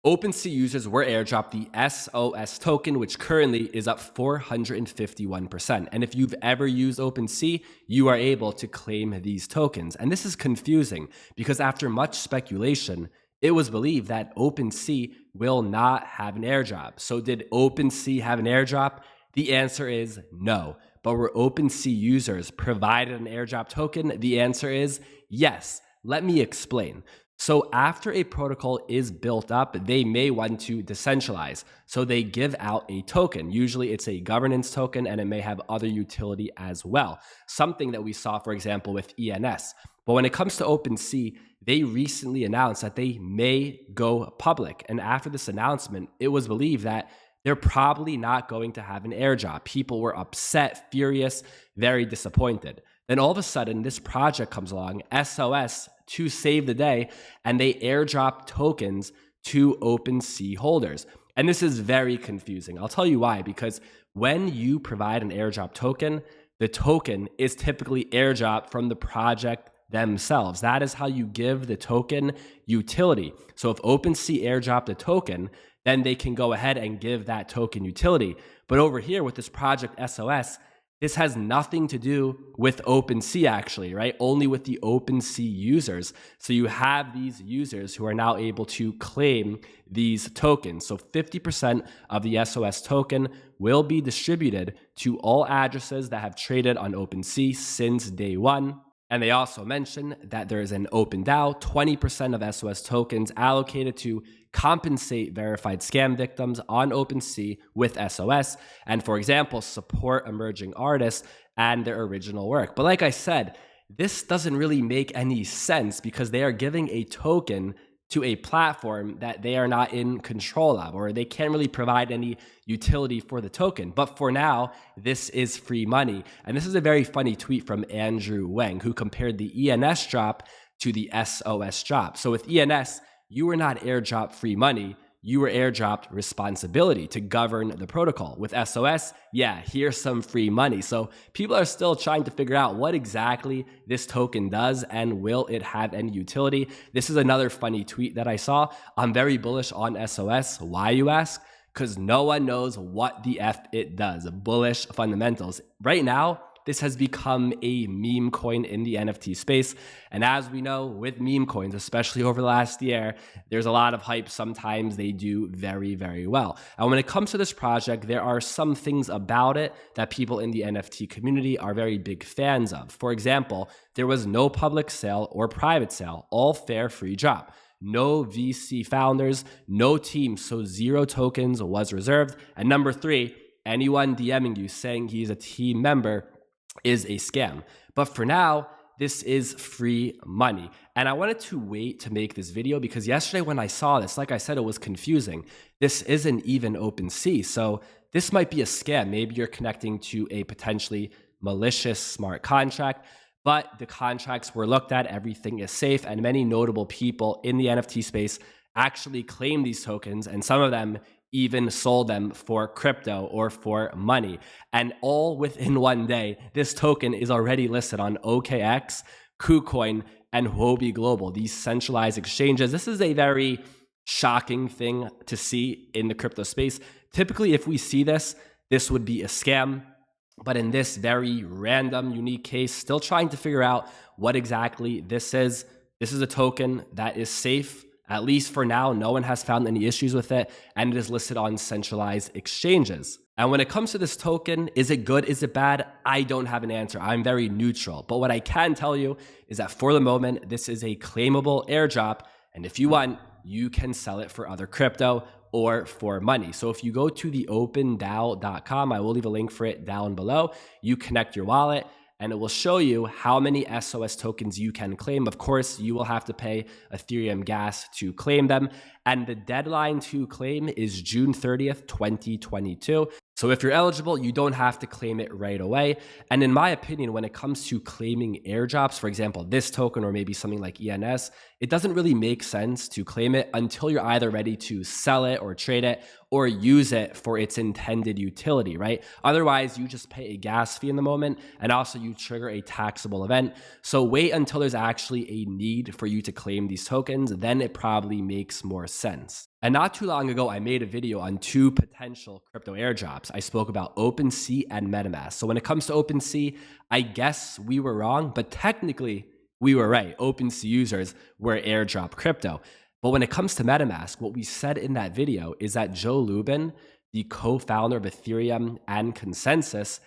OpenSea users were airdropped the SOS token, which currently is up 451%. And if you've ever used OpenSea, you are able to claim these tokens. And this is confusing because after much speculation, it was believed that OpenSea will not have an airdrop. So did OpenSea have an airdrop? The answer is no. But were OpenSea users provided an airdrop token? The answer is yes. Let me explain. So after a protocol is built up, they may want to decentralize. So they give out a token. Usually it's a governance token and it may have other utility as well. Something that we saw, for example, with ENS. But when it comes to OpenSea, they recently announced that they may go public. And after this announcement, it was believed that they're probably not going to have an airdrop. People were upset, furious, very disappointed. Then all of a sudden, this project comes along, SOS, to save the day, and they airdrop tokens to OpenSea holders. And this is very confusing. I'll tell you why, because when you provide an airdrop token, the token is typically airdropped from the project themselves. That is how you give the token utility. So if OpenSea airdropped a token, then they can go ahead and give that token utility. But over here with this project SOS, this has nothing to do with OpenSea actually, right? Only with the OpenSea users. So you have these users who are now able to claim these tokens. So 50% of the SOS token will be distributed to all addresses that have traded on OpenSea since day one. And they also mentioned that there is an open DAO, 20% of SOS tokens allocated to compensate verified scam victims on OpenSea with SOS, and for example, support emerging artists and their original work. But like I said, this doesn't really make any sense because they are giving a token to a platform that they are not in control of, or they can't really provide any utility for the token. But for now, this is free money. And this is a very funny tweet from Andrew Wang, who compared the ENS drop to the SOS drop. So with ENS, you were not airdropped free money, you were airdropped responsibility to govern the protocol. With SOS, yeah, here's some free money. So people are still trying to figure out what exactly this token does and will it have any utility. This is another funny tweet that I saw. I'm very bullish on SOS. Why, you ask? Because no one knows what the F it does. Bullish fundamentals. Right now, this has become a meme coin in the NFT space. And as we know, with meme coins, especially over the last year, there's a lot of hype. Sometimes they do very, very well. And when it comes to this project, there are some things about it that people in the NFT community are very big fans of. For example, there was no public sale or private sale, all fair, free drop. No VC founders, no team, so 0 tokens was reserved. And number 3, anyone DMing you saying he's a team member is a scam. But for now, this is free money. And I wanted to wait to make this video because yesterday when I saw this, like I said, it was confusing. This isn't even OpenSea. So this might be a scam. Maybe you're connecting to a potentially malicious smart contract, but the contracts were looked at, everything is safe, and many notable people in the NFT space actually claim these tokens, and some of them even sold them for crypto or for money. And all within one day, this token is already listed on OKX, KuCoin, and Huobi Global, these centralized exchanges. This is a very shocking thing to see in the crypto space. Typically, if we see this, this would be a scam. But in this very random, unique case, still trying to figure out what exactly this is. This is a token that is safe. At least for now, no one has found any issues with it, and it is listed on centralized exchanges. And when it comes to this token, is it good? Is it bad? I don't have an answer. I'm very neutral. But what I can tell you is that for the moment, this is a claimable airdrop. And if you want, you can sell it for other crypto or for money. So if you go to the opendao.com, I will leave a link for it down below. You connect your wallet, and it will show you how many SOS tokens you can claim. Of course, you will have to pay Ethereum gas to claim them. And the deadline to claim is June 30th, 2022. So if you're eligible, you don't have to claim it right away. And in my opinion, when it comes to claiming airdrops, for example, this token or maybe something like ENS, it doesn't really make sense to claim it until you're either ready to sell it or trade it or use it for its intended utility, right? Otherwise, you just pay a gas fee in the moment, and also you trigger a taxable event. So wait until there's actually a need for you to claim these tokens, then it probably makes more sense. And not too long ago, I made a video on 2 potential crypto airdrops. I spoke about OpenSea and MetaMask. So when it comes to OpenSea, I guess we were wrong, but technically we were right. OpenSea users were airdrop crypto. But when it comes to MetaMask, what we said in that video is that Joe Lubin, the co-founder of Ethereum and Consensus,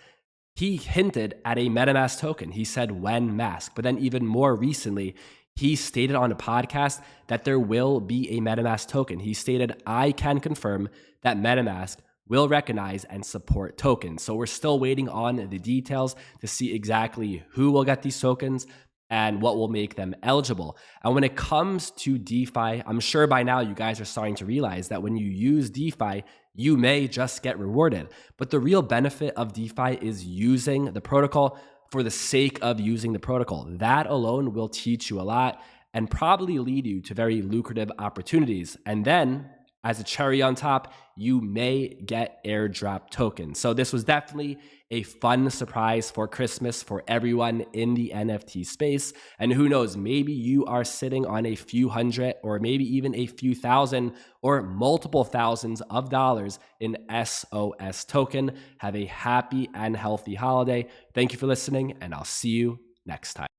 he hinted at a MetaMask token. He said when mask, but then even more recently, he stated on a podcast that there will be a MetaMask token. He stated, I can confirm that MetaMask will recognize and support tokens. So we're still waiting on the details to see exactly who will get these tokens and what will make them eligible. And when it comes to DeFi, I'm sure by now you guys are starting to realize that when you use DeFi, you may just get rewarded. But the real benefit of DeFi is using the protocol for the sake of using the protocol. That alone will teach you a lot and probably lead you to very lucrative opportunities. And then, as a cherry on top, you may get airdrop tokens. So this was definitely a fun surprise for Christmas for everyone in the NFT space. And who knows, maybe you are sitting on a few hundred or maybe even a few thousand or multiple thousands of dollars in SOS token. Have a happy and healthy holiday. Thank you for listening, and I'll see you next time.